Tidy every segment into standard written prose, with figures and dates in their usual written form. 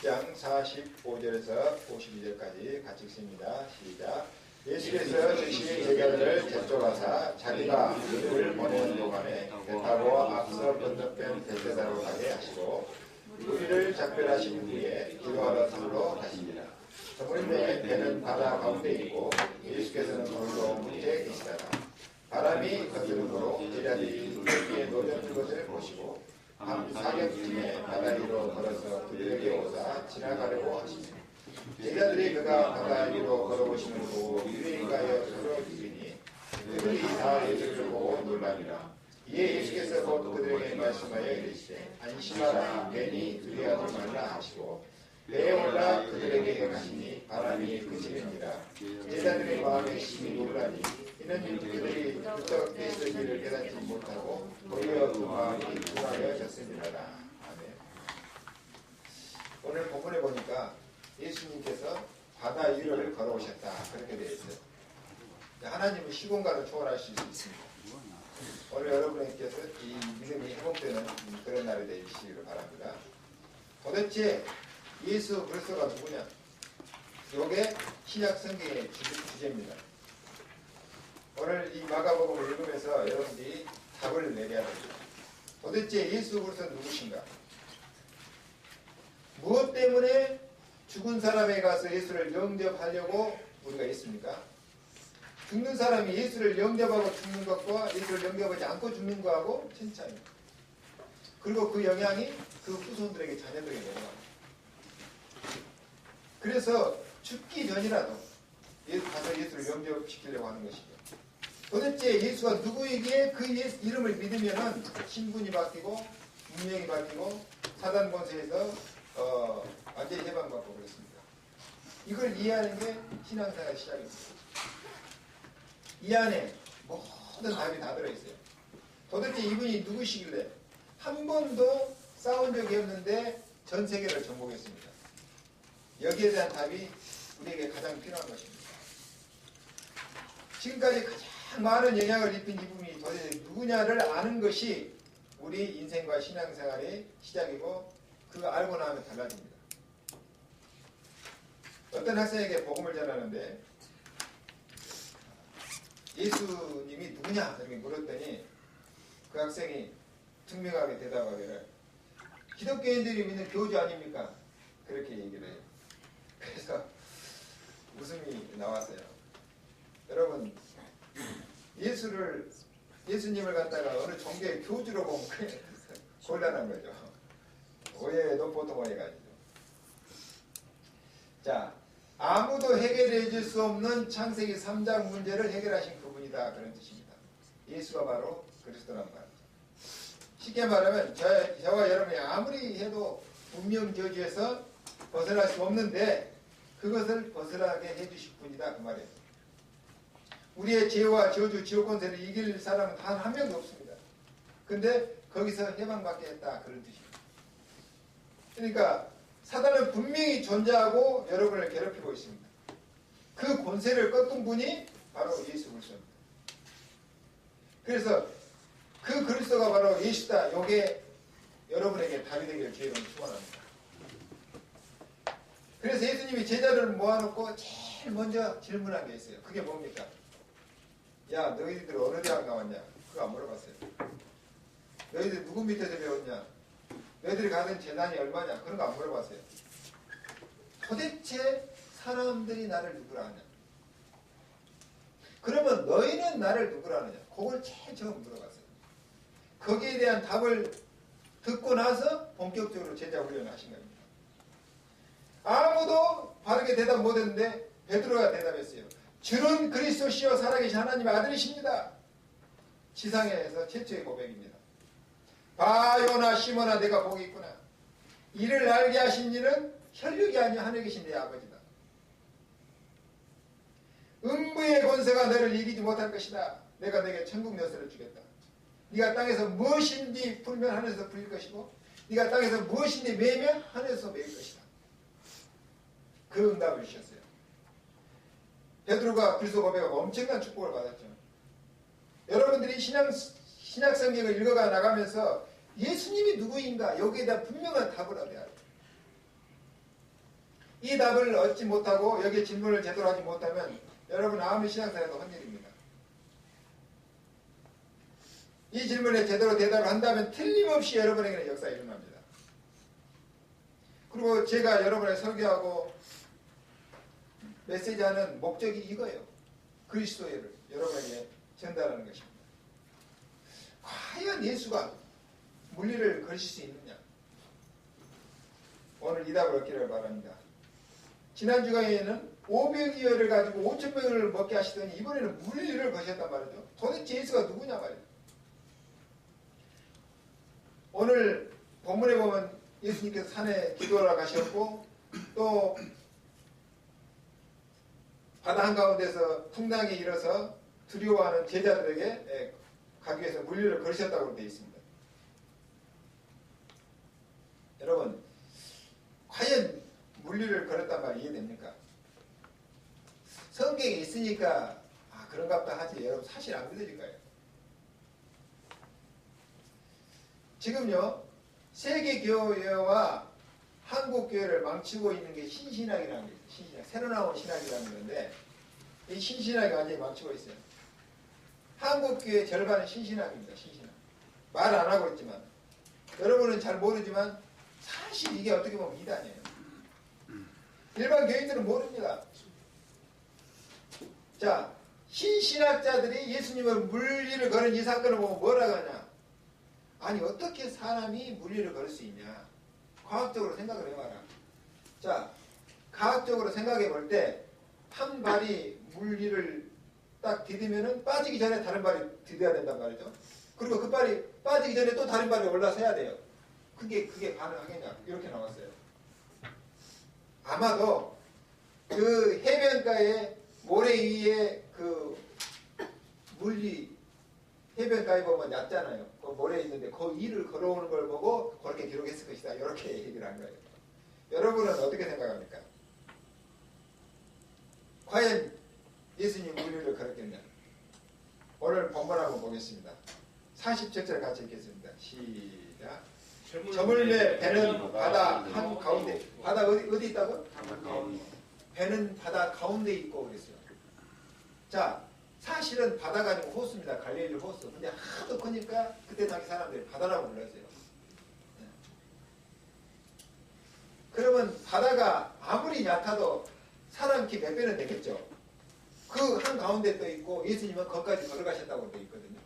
10장 45절에서 52절까지 같이 읽습니다. 시작. 예수께서 즉시 제자들을 접촉하사 자기가 그들을 보내는 동안에 배 타고 앞서 건너편 벳세다로 가게 하시고 무리를 작별하신 후에 기도하러 산으로 가십니다. 저물에 배는 바다 가운데 있고 예수께서는 물로 밑에 계시다가 바람이 거스름으로 제자들이 물기에 놓여진 것을 보시고 밤 사경쯤에 바다 위로 걸어서 그들에게 오사 지나가려고 하시며 제자들이 그가 바다 위로 걸어오시는 거 보고 유인가여 서로 이르니 그들이 다 예수를 보고 놀라니라. 이에 예수께서 곧 그들에게 말씀하여 이르시되 안심하라 괜히 두려워하지 말라 하시고 배에 올라 그들에게 가시니 바람이 그치니라. 제자들의 마음에 심히 놀라니 이는 그들이 어떻게 있을지를 깨닫지 못하고 도리어 그 마음이 불안해졌습니다. 아멘. 오늘 본문에 보니까 예수님께서 바다 위를 걸어오셨다 그렇게 되어 있어요. 하나님은 시공간을 초월할 수 있습니다. 오늘 여러분께서 이 믿음이 회복되는 그런 날이 되시기를 바랍니다. 도대체 예수 그리스도가 누구냐? 이게 신약 성경의 주제입니다. 오늘 이 마가복음을 읽으면서 여러분들이 답을 내려야 됩니다. 도대체 예수 그리스도는 누구신가? 무엇 때문에 죽은 사람에 가서 예수를 영접하려고 우리가 있습니까? 죽는 사람이 예수를 영접하고 죽는 것과 예수를 영접하지 않고 죽는 것하고 천차입니다. 그리고 그 영향이 그 후손들에게 자녀들에게 내려갑니다. 그래서 죽기 전이라도 가서 예수를 영접시키려고 하는 것이죠. 도대체 예수가 누구에게 그 예수 이름을 믿으면은 신분이 바뀌고 운명이 바뀌고 사단 권세에서 완전히 해방받고 그렇습니다. 이걸 이해하는 게 신앙생활 시작입니다. 이 안에 모든 답이 다 들어있어요. 도대체 이분이 누구시길래 한 번도 싸운 적이 없는데 전 세계를 정복했습니다. 여기에 대한 답이 우리에게 가장 필요한 것입니다. 지금까지 가장 많은 영향을 입힌 이분이 도대체 누구냐를 아는 것이 우리 인생과 신앙생활의 시작이고 그거 알고 나면 달라집니다. 어떤 학생에게 복음을 전하는데 예수님이 누구냐 이렇게 물었더니 그 학생이 특명하게 대답하기를 기독교인들이 믿는 교주 아닙니까? 그렇게 얘기를 해요. 그래서 웃음이 나왔어요. 여러분 예수님을 갖다가 어느 종교의 교주로 보면 곤란한 거죠. 오해도 보통 오해가 아니죠. 자, 아무도 해결해 줄 수 없는 창세기 3장 문제를 해결하신 그분이다 그런 뜻입니다. 예수가 바로 그리스도란 말이죠. 쉽게 말하면 저와 여러분이 아무리 해도 운명 저주에서 벗어날 수 없는데 그것을 벗어나게 해주실 분이다 그 말이에요. 우리의 죄와 저주 지옥 권세를 이길 사람은 단 한 명도 없습니다. 근데 거기서 해방받게 했다 그런 뜻입니다. 그러니까 사단은 분명히 존재하고 여러분을 괴롭히고 있습니다. 그 권세를 꺾은 분이 바로 예수 그리스도입니다. 그래서 그 그리스도가 바로 예수다. 이게 여러분에게 답이 되기를 주의로 축원합니다. 그래서 예수님이 제자들을 모아놓고 제일 먼저 질문한 게 있어요. 그게 뭡니까? 야, 너희들 어느 대학 나왔냐? 그거 안 물어봤어요. 너희들 누구 밑에서 배웠냐? 너희들이 가는 재난이 얼마냐? 그런 거 안 물어봤어요. 도대체 사람들이 나를 누구라 하냐? 그러면 너희는 나를 누구라 하느냐? 그걸 제일 처음 물어봤어요. 거기에 대한 답을 듣고 나서 본격적으로 제자 훈련을 하신 겁니다. 아무도 바르게 대답 못했는데 베드로가 대답했어요. 주는 그리스도시요 살아계신 하나님의 아들이십니다. 지상에서 최초의 고백입니다. 바요나 시몬아 내가 복이 있구나. 이를 알게 하신 이는 혈육이 아니요 하늘에 계신 내 아버지다. 음부의 권세가 너를 이기지 못할 것이다. 내가 내게 천국 열쇠를 주겠다. 네가 땅에서 무엇인지 풀면 하늘에서 풀릴 것이고 네가 땅에서 무엇인지 매면 하늘에서 매일 것이다. 그 응답을 주셨어요. 베드로가 그리스도 고백하고 엄청난 축복을 받았죠. 여러분들이 신약 성경을 읽어가 나가면서 예수님이 누구인가 여기에 대한 분명한 답을 얻어야 해요. 이 답을 얻지 못하고 여기에 질문을 제대로 하지 못하면 여러분 아무리 신앙생활도 헛일입니다. 이 질문에 제대로 대답을 한다면 틀림없이 여러분에게는 역사가 일어납니다. 그리고 제가 여러분을 설교하고 메시지하는 목적이 이거예요. 그리스도를 여러분에게 전달하는 것입니다. 과연 예수가 물리를 걸칠 수 있느냐? 오늘 이 답을 얻기를 바랍니다. 지난 주간에는 500여를 가지고 5,000명을 먹게 하시더니 이번에는 물리를 거셨단 말이죠. 도대체 예수가 누구냐 말이죠. 오늘 본문에 보면 예수님께서 산에 기도하러 가셨고 또 바다 한가운데서 풍랑이 일어서 두려워하는 제자들에게 가기 위해서 물리를 걸으셨다고 되어 있습니다. 여러분 과연 물리를 걸었단 말이 이해됩니까? 성경에 있으니까 그런갑다 하지 여러분 사실 안 믿어질 거예요. 지금요 세계교회와 한국교회를 망치고 있는 게 신신학이라는 게 있어요. 신신학, 새로 나온 신학이라는 건데 이 신신학이 완전히 망치고 있어요. 한국교회 절반은 신신학입니다. 신신학. 말 안 하고 있지만 여러분은 잘 모르지만 사실 이게 어떻게 보면 이단이에요. 일반 교인들은 모릅니다. 자, 신신학자들이 예수님을 물리를 걸은 이 사건을 보면 뭐라고 하냐? 아니 어떻게 사람이 물리를 걸을 수 있냐? 과학적으로 생각을 해봐라. 자, 과학적으로 생각해 볼 때 한 발이 물리를 딱 디디면은 빠지기 전에 다른 발이 디뎌야 된단 말이죠. 그리고 그 발이 빠지기 전에 또 다른 발이 올라서야 돼요. 그게 가능하겠냐? 이렇게 나왔어요. 아마도 그 해변가에 모래 위에 그 물리 해변가에 보면 얕잖아요. 그 모래에 있는데 그 위를 걸어오는 걸 보고 그렇게 기록했을 것이다. 이렇게 얘기를 한 거예요. 여러분은 어떻게 생각합니까? 과연 예수님 물리를 걸었겠냐? 오늘 본문 한번 보겠습니다. 47절 같이 읽겠습니다. 시작. 저물매 배는 바다 한 가운데. 바다 어디 있다고? 배는 바다 가운데 있고 그랬어요. 자, 사실은 바다가 아니고 호수입니다. 갈릴리 호수. 근데 하도 크니까 그때 당시 사람들이 바다라고 불렀어요. 그러면 바다가 아무리 얕아도 사람 키 몇 배는 되겠죠. 그 한 가운데 떠 있고 예수님은 거기까지 걸어가셨다고 되어 있거든요.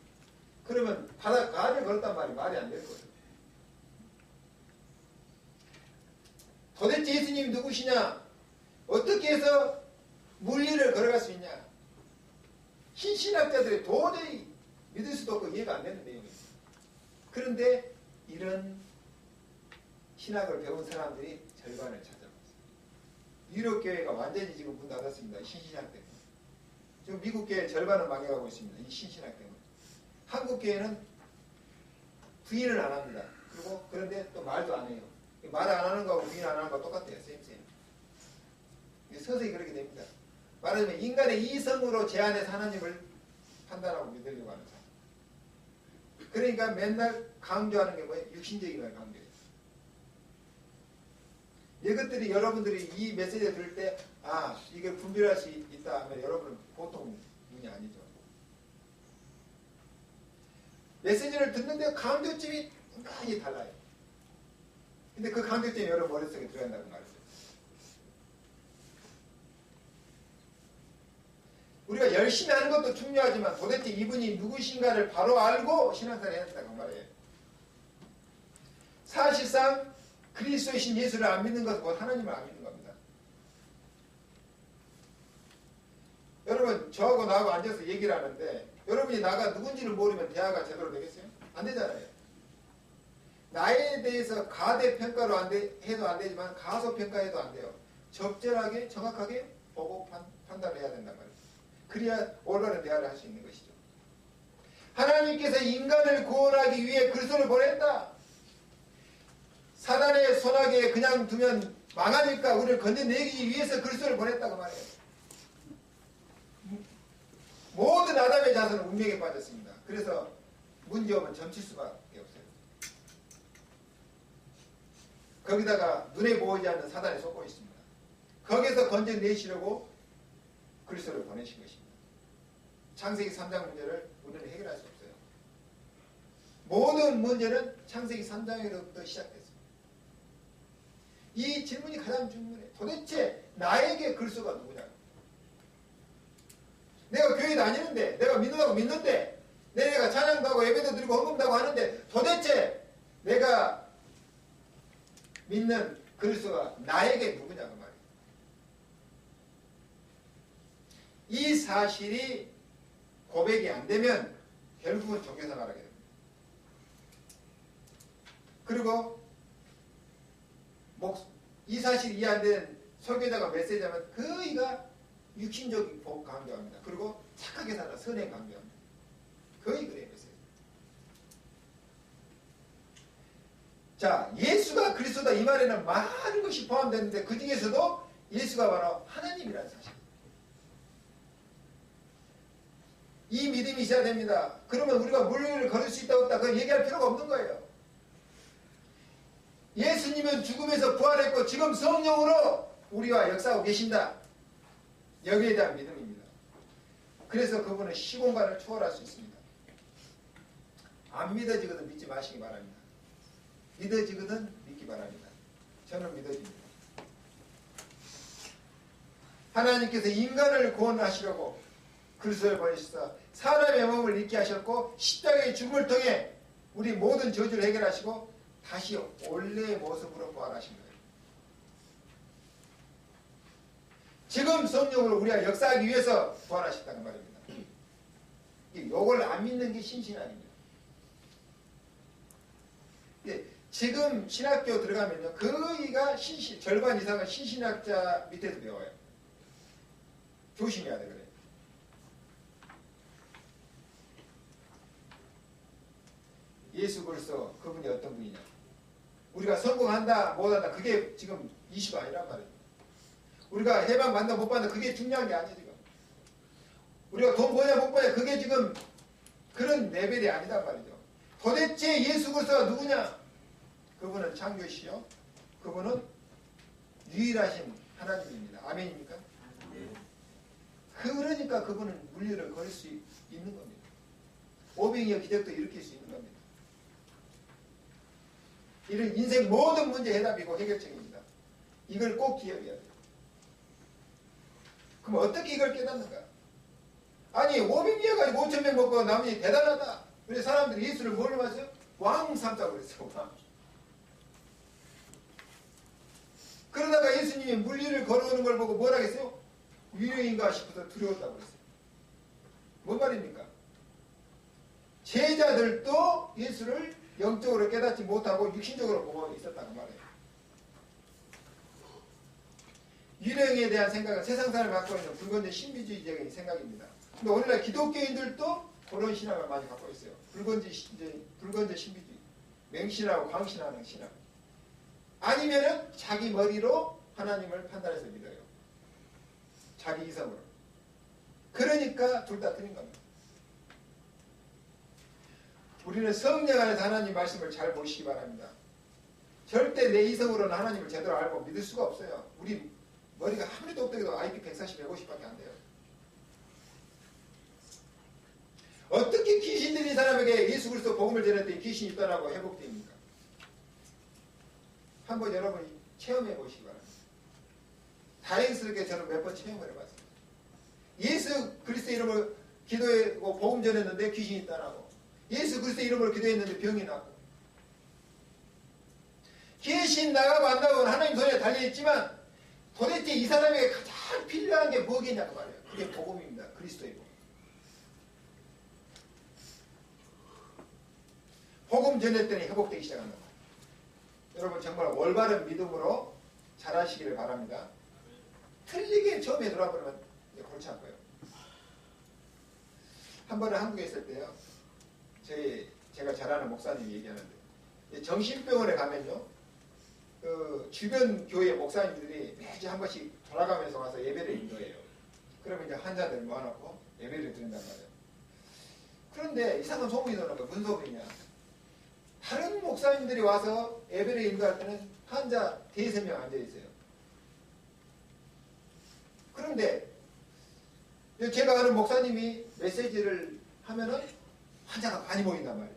그러면 바다 가를 걸었단 말이 안 되는 거예요. 도대체 예수님이 누구시냐? 어떻게 해서 물리를 걸어갈 수 있냐? 신신학자들이 도저히 믿을 수도 없고 이해가 안 되는 내용입니다. 그런데 이런 신학을 배운 사람들이 절반을 찾아봤어요. 유럽교회가 완전히 지금 문 닫았습니다. 이 신신학 때문에. 지금 미국교회 절반은 망해가고 있습니다. 이 신신학 때문에. 한국교회는 부인을 안 합니다. 그리고 그런데 또 말도 안 해요. 말 안 하는 거하고 부인 안 하는 거하고 똑같아요. 쌤. 서서히 그렇게 됩니다. 말하자면 인간의 이성으로 제안해서 하나님을 판단하고 믿으려고 하는 사람. 그러니까 맨날 강조하는 게 뭐예요? 육신적인 걸 강조해요. 이것들이 여러분들이 이 메시지를 들을 때 이걸 분별할 수 있다 하면 여러분은 보통 분이 아니죠. 메시지를 듣는데 강조점이 많이 달라요. 근데 그 강조점이 여러분 머릿속에 들어간다는 말이죠. 우리가 열심히 하는 것도 중요하지만 도대체 이분이 누구신가를 바로 알고 신앙생활을 해야 된다고 말이에요. 사실상 그리스도이신 예수를 안 믿는 것은 곧 하나님을 안 믿는 겁니다. 여러분 저하고 나하고 앉아서 얘기를 하는데 여러분이 나가 누군지를 모르면 대화가 제대로 되겠어요? 안 되잖아요. 나에 대해서 가대평가로 해도 안 되지만 가소평가해도 안 돼요. 적절하게 정확하게 보고 판단을 해야 된단 말이에요. 그래야 올바른 대화를 할 수 있는 것이죠. 하나님께서 인간을 구원하기 위해 그리스도를 보냈다. 사단의 손아귀에 그냥 두면 망하니까 우리를 건져내기 위해서 그리스도를 보냈다고 말해요. 모든 아담의 자손은 운명에 빠졌습니다. 그래서 문제오면 점칠 수밖에 없어요. 거기다가 눈에 보이지 않는 사단이 속고 있습니다. 거기서 건져내시려고 그리스도를 보내신 것입니다. 창세기 3장 문제를 우리는 해결할 수 없어요. 모든 문제는 창세기 3장에서부터 시작됐습니다. 이 질문이 가장 중요해요. 도대체 나에게 그리스도가 누구냐? 내가 교회 다니는데, 내가 믿는다고 믿는데, 내가 찬양도 하고 예배도 드리고 헌금도 하고 하는데 도대체 내가 믿는 그리스도가 나에게 누구냐고 말이에요. 이 사실이 고백이 안 되면 결국은 종교생활을 하게 됩니다. 그리고 이 사실이 이해 안 되는 설교자가 메시지하면 거의가 육신적인 복 강조합니다. 그리고 착하게 살아 선행 강조합니다. 거의 그래요. 메시지. 자, 예수가 그리스도다 이 말에는 많은 것이 포함되는데 그 중에서도 예수가 바로 하나님이라는 사실. 이 믿음이 있어야 됩니다. 그러면 우리가 물리를 걸을 수 있다 없다 그건 얘기할 필요가 없는 거예요. 예수님은 죽음에서 부활했고 지금 성령으로 우리와 역사하고 계신다. 여기에 대한 믿음입니다. 그래서 그분은 시공간을 초월할 수 있습니다. 안 믿어지거든 믿지 마시기 바랍니다. 믿어지거든 믿기 바랍니다. 저는 믿어집니다. 하나님께서 인간을 구원하시려고 그리스도를 보내시사 사람의 몸을 잊게 하셨고 십자가의 죽음을 통해 우리 모든 저주를 해결하시고 다시 원래의 모습으로 부활하신 거예요. 지금 성령으로 우리가 역사하기 위해서 부활하셨다는 말입니다. 이걸 안 믿는 게 신신 아닙니다. 지금 신학교 들어가면요, 거의가 절반 이상은 신신학자 밑에서 배워요. 조심해야 돼, 그래. 예수 그리스도 그분이 어떤 분이냐. 우리가 성공한다, 못한다, 그게 지금 이슈가 아니란 말입니다. 우리가 해방 받는다, 못 받는다, 그게 중요한 게 아니에요, 지금. 우리가 돈 버냐, 못 버냐, 그게 지금 그런 레벨이 아니단 말이죠. 도대체 예수 그리스도가 누구냐? 그분은 창조시요. 그분은 유일하신 하나님입니다. 아멘입니까? 그러니까 그분은 물리를 걸을 수 있는 겁니다. 오병이어 기적도 일으킬 수 있는 겁니다. 이런 인생 모든 문제 해답이고 해결책입니다. 이걸 꼭 기억해야 돼요. 그럼 어떻게 이걸 깨닫는가? 아니 500명 가지고 5,000명 먹고 남이 대단하다. 그래서 사람들이 예수를 뭘로 봤어요? 왕 삼자고 그랬어요. 왕. 그러다가 예수님이 물리를 걸어오는 걸 보고 뭐라 했어요? 유령인가 싶어서 두려웠다고 그랬어요. 뭔 말입니까? 제자들도 예수를 영적으로 깨닫지 못하고 육신적으로 보고 있었다고 말해요. 유령에 대한 생각은 세상 사람을 갖고 있는 불건전 신비주의적인 생각입니다. 근데 오늘날 기독교인들도 그런 신앙을 많이 갖고 있어요. 불건전 신비주의. 맹신하고 광신하는 신앙. 아니면은 자기 머리로 하나님을 판단해서 믿어요. 자기 이성으로. 그러니까 둘 다 틀린 겁니다. 우리는 성령 안에서 하나님 말씀을 잘 보시기 바랍니다. 절대 내 이성으로는 하나님을 제대로 알고 믿을 수가 없어요. 우리 머리가 아무리 똑똑해도 IQ 140, 150밖에 안 돼요. 어떻게 귀신들이 사람에게 예수 그리스도 복음을 전했더니 귀신이 떠나고 회복됩니까? 한번 여러분이 체험해 보시기 바랍니다. 다행스럽게 저는 몇 번 체험을 해봤습니다. 예수 그리스도 이름으로 기도하고 복음 전했는데 귀신이 떠나고, 예수 그리스도 이름으로 기도했는데 병이 나고, 귀신 나가고 안 나가고는 하나님 손에 달려있지만 도대체 이 사람에게 가장 필요한 게 뭐겠냐고 말이에요. 그게 복음입니다. 그리스도의 복음. 복음 전했더니 회복되기 시작한다. 여러분 정말 올바른 믿음으로 잘하시기를 바랍니다. 틀리게 처음에 돌아보면 골치 아파요. 한 번은 한국에 있을 때요, 제가 잘 아는 목사님이 얘기하는데, 정신병원에 가면요, 그 주변 교회 목사님들이 매주 한 번씩 돌아가면서 와서 예배를 인도해요. 그러면 이제 환자들 모아놓고 예배를 드린단 말이에요. 그런데 이상한 소문이 도는 거야. 무슨 소문이냐? 다른 목사님들이 와서 예배를 인도할 때는 환자 3-4명 앉아있어요. 그런데 제가 아는 목사님이 메시지를 하면은 환자가 많이 모인단 말이에요.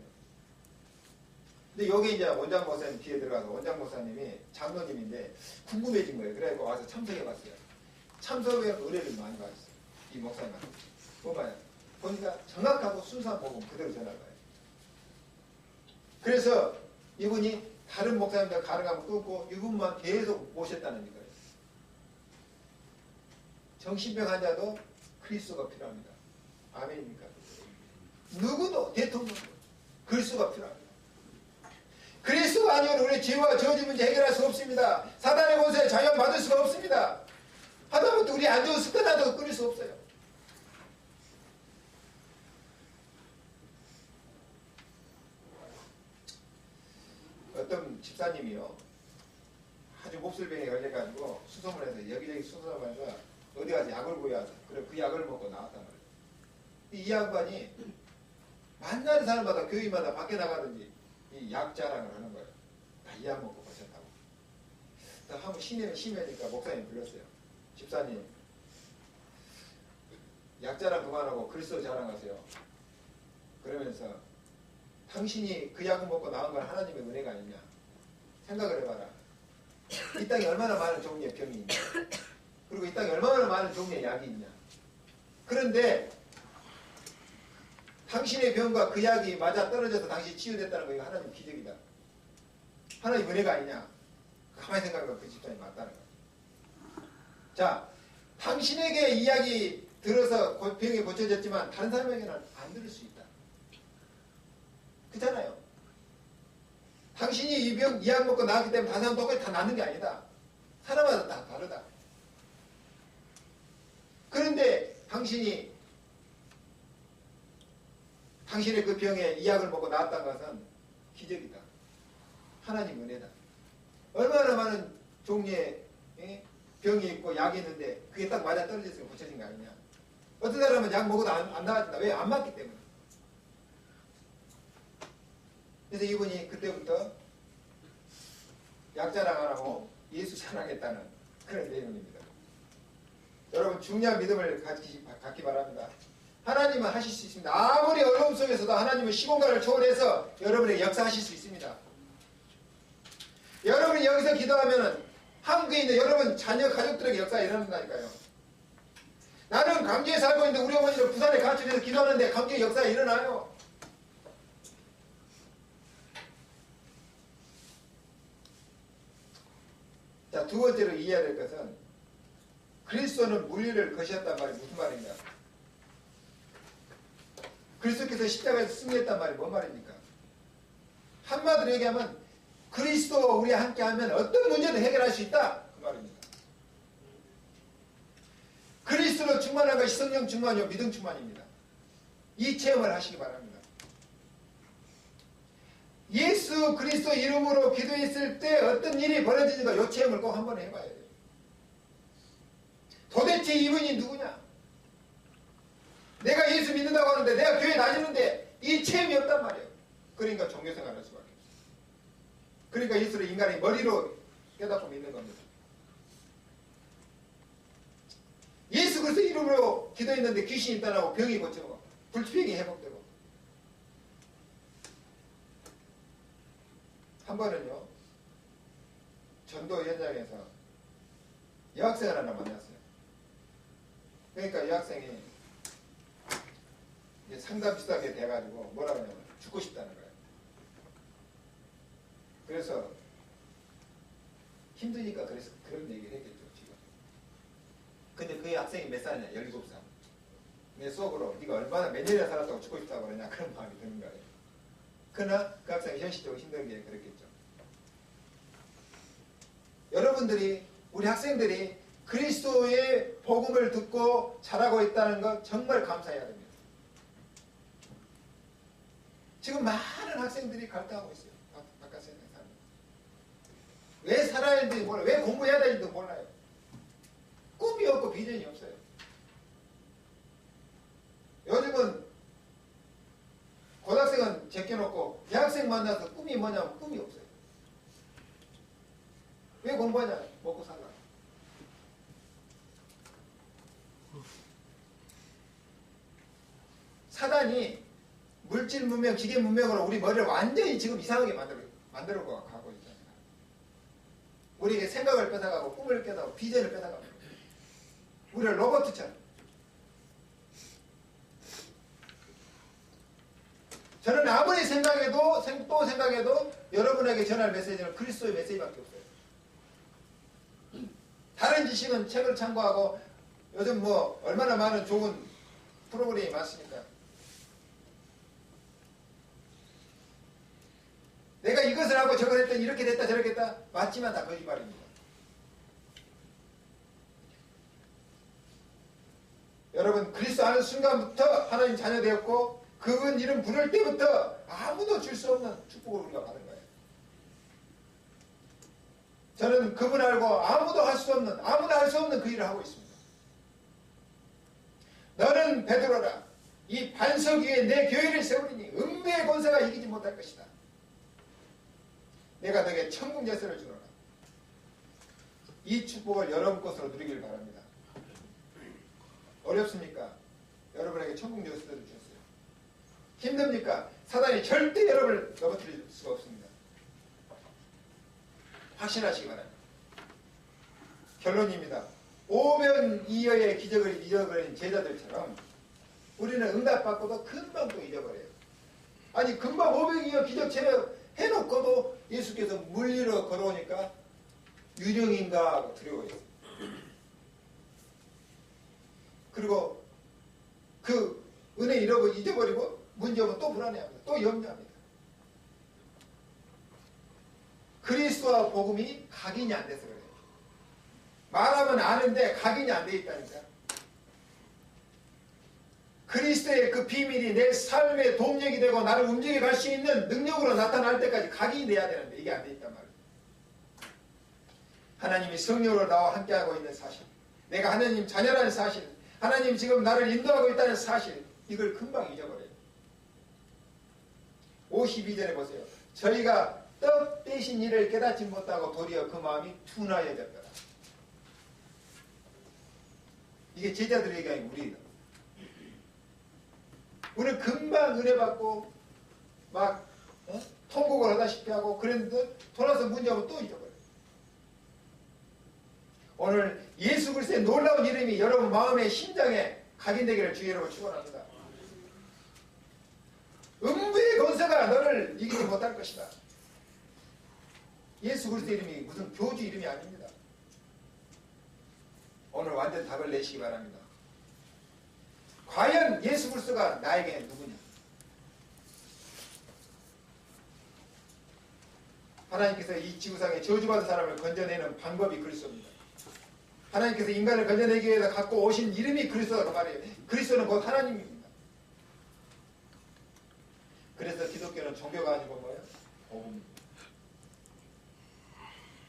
근데 여기 이제 원장 목사님 뒤에 들어가서 원장 목사님이 장로님인데 궁금해진 거예요. 그래서 와서 참석해봤어요. 참석에 의뢰를 많이 받았어요. 이 목사님한테. 뭐봐요. 보니까 정확하고 순수한 복음 그대로 전할 거예요. 그래서 이분이 다른 목사님들 가능하면 끊고 이분만 계속 모셨다는 거예요. 정신병 환자도 그리스도가 필요합니다. 아멘입니까? 누구도 대통령도 그리스도가 필요합니다. 그리스도가 아니면 우리 죄와 저주 문제 해결할 수 없습니다. 사단의 권세에 자유받을 수가 없습니다. 하다못해 우리 안 좋은 습관 하나도 끊을 수 없어요. 어떤 집사님이요 아주 몹쓸병에 걸려가지고 수소문해서 여기저기 수소문해서 어디 가서 약을 구해야 돼. 그래 그 약을 먹고 나왔단 말이에요. 이 양반이 만나는 사람마다 교회마다 밖에 나가든지 이 약 자랑을 하는 거예요. 이 약 먹고 고쳤다고. 한번 심해니까 목사님 불렀어요. 집사님 약 자랑 그만하고 그리스도 자랑하세요. 그러면서 당신이 그 약을 먹고 나온 건 하나님의 은혜가 아니냐. 생각을 해봐라. 이 땅에 얼마나 많은 종류의 병이 있냐. 그리고 이 땅에 얼마나 많은 종류의 약이 있냐. 그런데 당신의 병과 그 약이 맞아 떨어져서 당신이 치유됐다는 거 이거 하나님 기적이다. 하나님 은혜가 아니냐. 가만히 생각해보면 그 집사님이 맞다는 거야. 자, 당신에게 이 약이 들어서 병이 고쳐졌지만 다른 사람에게는 안 들을 수 있다. 그렇잖아요. 당신이 이 약 먹고 나왔기 때문에 다른 사람 똑같이 다 낫는 게 아니다. 사람마다 다 다르다. 그런데 당신의 그 병에 이 약을 먹고 나았다는 것은 기적이다. 하나님 은혜다. 얼마나 많은 종류의 병이 있고 약이 있는데 그게 딱 맞아 떨어져서 고쳐진 거 아니냐. 어떤 사람은 약 먹어도 안 나아진다. 왜? 안 맞기 때문에. 그래서 이분이 그때부터 약 자랑 안 하고 예수 자랑했다는 그런 내용입니다. 여러분 중요한 믿음을 갖기 바랍니다. 하나님은 하실 수 있습니다. 아무리 어려움 속에서도 하나님은 시공간을 초월해서 여러분에게 역사하실 수 있습니다. 여러분이 여기서 기도하면 한국에 있는 여러분 자녀 가족들에게 역사가 일어난다니까요. 나는 광주에 살고 있는데 우리 어머니는 부산에 가출해서 기도하는데 광주에 역사가 일어나요. 자, 두 번째로 이해해야 될 것은 그리스도는 물리를 거셨단 말이 무슨 말인가? 그리스도께서 십자가에서 승리했단 말이 뭔 말입니까? 한마디로 얘기하면 그리스도와 우리 함께하면 어떤 문제도 해결할 수 있다 그 말입니다. 그리스도로 충만한 것이 성령 충만이요 믿음 충만입니다. 이 체험을 하시기 바랍니다. 예수 그리스도 이름으로 기도했을 때 어떤 일이 벌어지는가 이 체험을 꼭 한번 해봐야 돼요. 도대체 이분이 누구냐? 내가 예수 믿는다고 하는데 내가 교회 다니는데 이 체험이 없단 말이에요. 그러니까 종교생활 할 수밖에 없어요. 그러니까 예수를 인간의 머리로 깨닫고 믿는 겁니다. 예수 그리스도 이름으로 기도했는데 귀신이 떠나고 병이 고쳐고 불치병이 회복되고. 한 번은요 전도 현장에서 여학생을 하나 만났어요. 그러니까 여학생이 상담 비슷하게 돼가지고 뭐라고 하냐면 죽고 싶다는 거예요. 그래서 힘드니까 그래서 그런 얘기를 했겠죠 지금. 근데 그 학생이 몇 살이냐? 17살. 내 속으로 네가 얼마나 몇 년이나 살았다고 죽고 싶다고 그러냐 그런 마음이 드는 거예요. 그러나 그 학생이 현실적으로 힘든 게 그랬겠죠. 여러분들이 우리 학생들이 그리스도의 복음을 듣고 자라고 있다는 것 정말 감사해야 됩니다. 지금 많은 학생들이 갈등하고 있어요. 바깥에 있는 사람. 왜 살아야 되는지 몰라요. 왜 공부해야 되는지 몰라요. 꿈이 없고 비전이 없어요. 요즘은 고등학생은 제껴놓고 대학생 만나서 꿈이 뭐냐면 꿈이 없어요. 왜 공부하냐? 먹고 살라. 사단이 물질 문명, 기계 문명으로 우리 머리를 완전히 지금 이상하게 만들어 가고 있잖아요. 우리에게 생각을 뺏어가고 꿈을 뺏어가고 비전을 뺏어가고 우리를 로봇처럼. 저는 아무리 생각해도 또 생각해도 여러분에게 전할 메시지는 그리스도의 메시지밖에 없어요. 다른 지식은 책을 참고하고 요즘 뭐 얼마나 많은 좋은 프로그램이 많습니까? 내가 이것을 하고 저걸 했더니 이렇게 됐다 저렇게 됐다 맞지만 다 거짓말입니다. 여러분 그리스도 하는 순간부터 하나님 자녀 되었고 그분 이름 부를 때부터 아무도 줄 수 없는 축복을 우리가 받은 거예요. 저는 그분 알고 아무나 할 수 없는 그 일을 하고 있습니다. 너는 베드로라 이 반석 위에 내 교회를 세우리니 음부의 권세가 이기지 못할 것이다. 내가 너에게 천국 열쇠를 주노라. 이 축복을 여러분 것으로 누리길 바랍니다. 어렵습니까? 여러분에게 천국 열쇠를 주셨어요. 힘듭니까? 사단이 절대 여러분을 넘어뜨릴 수가 없습니다. 확신하시기 바랍니다. 결론입니다. 오병이어의 기적을 잊어버린 제자들처럼 우리는 응답받고도 금방 또 잊어버려요. 아니 금방 오병이어 기적처럼 해놓고도 예수께서 물리러 걸어오니까 유령인가 하고 두려워해요. 그리고 그 은혜 잊어버리고 문제 오면 또 불안해합니다. 또 염려합니다. 그리스도와 복음이 각인이 안 돼서 그래요. 말하면 아는데 각인이 안 돼 있다니까. 그리스도의 그 비밀이 내 삶의 동력이 되고 나를 움직여 갈 수 있는 능력으로 나타날 때까지 각인이 돼야 되는데 이게 안 돼 있단 말이에요. 하나님이 성령으로 나와 함께하고 있는 사실, 내가 하나님 자녀라는 사실, 하나님 지금 나를 인도하고 있다는 사실, 이걸 금방 잊어버려요. 52절에 보세요. 저희가 떡 대신 일을 깨닫지 못하고 도리어 그 마음이 둔하여졌더라. 이게 제자들의 얘기 아니고 우리다. 우리는 금방 은혜 받고 막 통곡을 하다시피 하고 그랬는데 돌아서 문제하면 또 잊어버려요. 오늘 예수 그리스도의 놀라운 이름이 여러분 마음의 심장에 각인되기를 주의 이름으로 축원합니다. 음부의 권세가 너를 이기지 못할 것이다. 예수 그리스도의 이름이 무슨 교주 이름이 아닙니다. 오늘 완전 답을 내시기 바랍니다. 과연 예수 그리스도가 나에게 누구냐? 하나님께서 이 지구상에 저주받은 사람을 건져내는 방법이 그리스도입니다. 하나님께서 인간을 건져내기 위해서 갖고 오신 이름이 그리스도라고 말해요. 그리스도는 곧 하나님입니다. 그래서 기독교는 종교가 아니고 뭐예요? 복음입니다.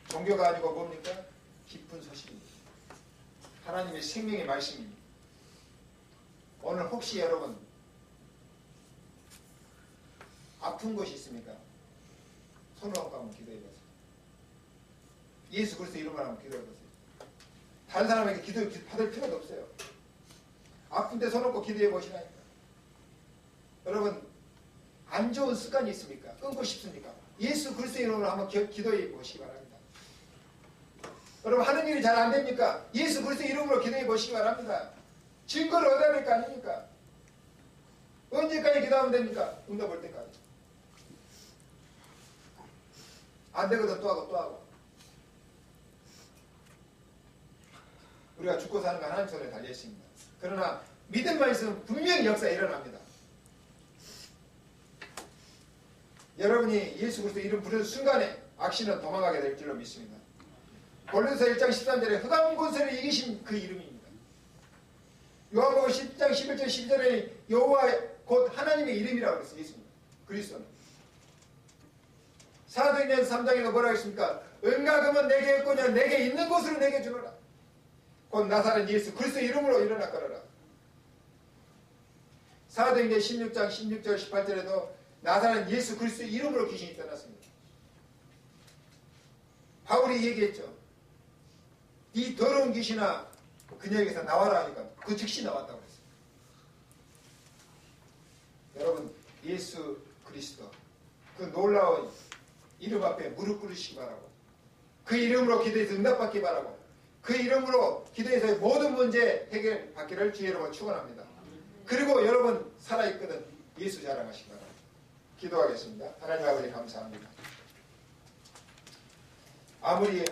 종교가 아니고 뭡니까? 깊은 소식입니다. 하나님의 생명의 말씀입니다. 오늘 혹시 여러분 아픈 곳이 있습니까? 손을 얹고 한번 기도해보세요. 예수 그리스도 이름으로 한번 기도해보세요. 다른 사람에게 기도 받을 필요도 없어요. 아픈데 손 얹고 기도해보시라니까. 여러분 안 좋은 습관이 있습니까? 끊고 싶습니까? 예수 그리스도 이름으로 한번 기도해보시기 바랍니다. 여러분 하는 일이 잘 안됩니까? 예수 그리스도 이름으로 기도해보시기 바랍니다. 증거를 얻어야 될 거 아닙니까? 언제까지 기도하면 됩니까? 응답 올 때까지. 안 되거든 또 하고 또 하고. 우리가 죽고 사는 건 하나님 손에 달려있습니다. 그러나 믿음만 있으면 분명히 역사가 일어납니다. 여러분이 예수 그리스도 이름 부르는 순간에 악신은 도망가게 될 줄로 믿습니다. 골로새 1장 13절에 흑암 권세를 이기신 그 이름입니다. 요한복음 10장 11절 12절에 여호와 곧 하나님의 이름이라고 그랬어요. 예수님 그리스도는. 사도행전 3장에도 뭐라고 했습니까? 은과 금은 내게 없거냐 내게 있는 곳으로 내게 주노라. 곧 나사렛 예수 그리스도 이름으로 일어나 걸어라. 사도행전 16장 16절 18절에도 나사렛 예수 그리스도 이름으로 귀신이 떠났습니다. 바울이 얘기했죠. 이 더러운 귀신아 그녀에게서 나와라 하니까 그 즉시 나왔다고 그랬어요. 여러분 예수 그리스도 그 놀라운 이름 앞에 무릎 꿇으시기 바라고, 그 이름으로 기도해서 응답받기 바라고, 그 이름으로 기도해서 모든 문제 해결받기를 주의 이름으로 축원합니다. 그리고 여러분 살아있거든 예수 자랑하시기 바랍니다. 기도하겠습니다. 하나님 아버지 감사합니다. 아무리